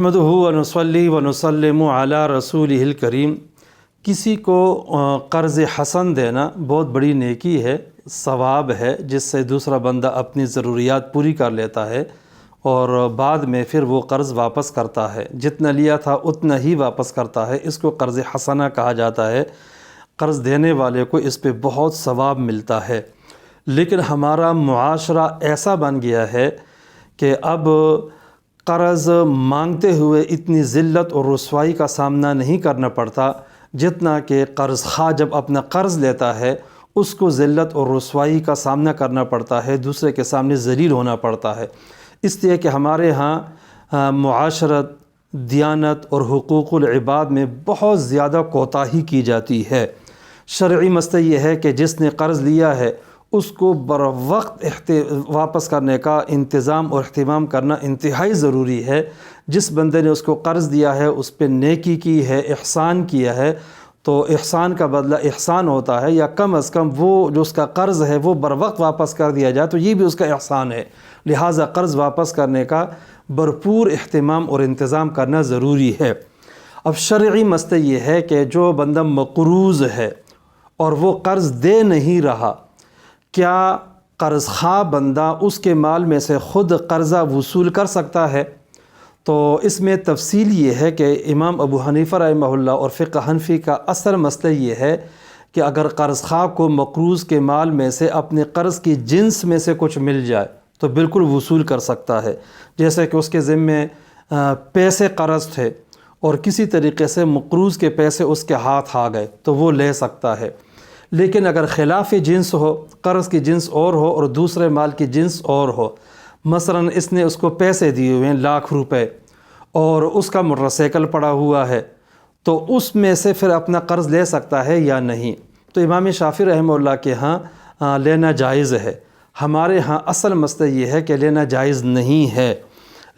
نحمدہ و نصلی و نسلم علی رسولہ الکریم۔ کسی کو قرض حسن دینا بہت بڑی نیکی ہے، ثواب ہے، جس سے دوسرا بندہ اپنی ضروریات پوری کر لیتا ہے اور بعد میں پھر وہ قرض واپس کرتا ہے، جتنا لیا تھا اتنا ہی واپس کرتا ہے۔ اس کو قرض حسنہ کہا جاتا ہے۔ قرض دینے والے کو اس پہ بہت ثواب ملتا ہے، لیکن ہمارا معاشرہ ایسا بن گیا ہے کہ اب قرض مانگتے ہوئے اتنی ذلت اور رسوائی کا سامنا نہیں کرنا پڑتا جتنا کہ قرض خواہ جب اپنا قرض لیتا ہے اس کو ذلت اور رسوائی کا سامنا کرنا پڑتا ہے، دوسرے کے سامنے ذلیل ہونا پڑتا ہے۔ اس لیے کہ ہمارے ہاں معاشرت، دیانت اور حقوق العباد میں بہت زیادہ کوتاہی کی جاتی ہے۔ شرعی مسئلہ یہ ہے کہ جس نے قرض لیا ہے اس کو بروقت واپس کرنے کا انتظام اور اہتمام کرنا انتہائی ضروری ہے۔ جس بندے نے اس کو قرض دیا ہے اس پہ نیکی کی ہے، احسان کیا ہے، تو احسان کا بدلہ احسان ہوتا ہے، یا کم از کم وہ جو اس کا قرض ہے وہ بروقت واپس کر دیا جائے تو یہ بھی اس کا احسان ہے۔ لہٰذا قرض واپس کرنے کا بھرپور اہتمام اور انتظام کرنا ضروری ہے۔ اب شرعی مسئلہ یہ ہے کہ جو بندہ مقروض ہے اور وہ قرض دے نہیں رہا، کیا قرض خواہ بندہ اس کے مال میں سے خود قرضہ وصول کر سکتا ہے؟ تو اس میں تفصیل یہ ہے کہ امام ابو حنیفہ رحمہ اللہ اور فقہ حنفی کا اصل مسئلہ یہ ہے کہ اگر قرض خواہ کو مقروض کے مال میں سے اپنے قرض کی جنس میں سے کچھ مل جائے تو بالکل وصول کر سکتا ہے۔ جیسے کہ اس کے ذمے پیسے قرض تھے اور کسی طریقے سے مقروض کے پیسے اس کے ہاتھ آ گئے تو وہ لے سکتا ہے۔ لیکن اگر خلاف جنس ہو، قرض کی جنس اور ہو اور دوسرے مال کی جنس اور ہو، مثلاً اس نے اس کو پیسے دیے ہوئے ہیں لاکھ روپے اور اس کا موٹر سائیکل پڑا ہوا ہے، تو اس میں سے پھر اپنا قرض لے سکتا ہے یا نہیں؟ تو امام شافعی رحمہ اللہ کے ہاں لینا جائز ہے۔ ہمارے ہاں اصل مسئلہ یہ ہے کہ لینا جائز نہیں ہے،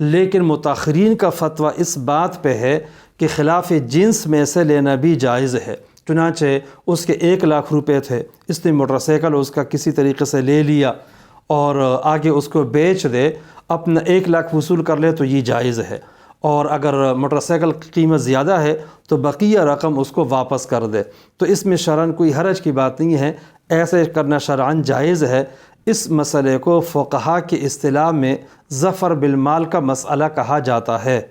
لیکن متاخرین کا فتویٰ اس بات پہ ہے کہ خلاف جنس میں سے لینا بھی جائز ہے۔ چنانچہ اس کے 1,00,000 روپے تھے، اس نے موٹر سائیکل اس کا کسی طریقے سے لے لیا اور آگے اس کو بیچ دے، اپنا 1,00,000 وصول کر لے تو یہ جائز ہے، اور اگر موٹر سائیکل کی قیمت زیادہ ہے تو بقیہ رقم اس کو واپس کر دے، تو اس میں شرعاً کوئی حرج کی بات نہیں ہے، ایسے کرنا شرعاً جائز ہے۔ اس مسئلے کو فقہاء کی اصطلاح میں ظفر بالمال کا مسئلہ کہا جاتا ہے۔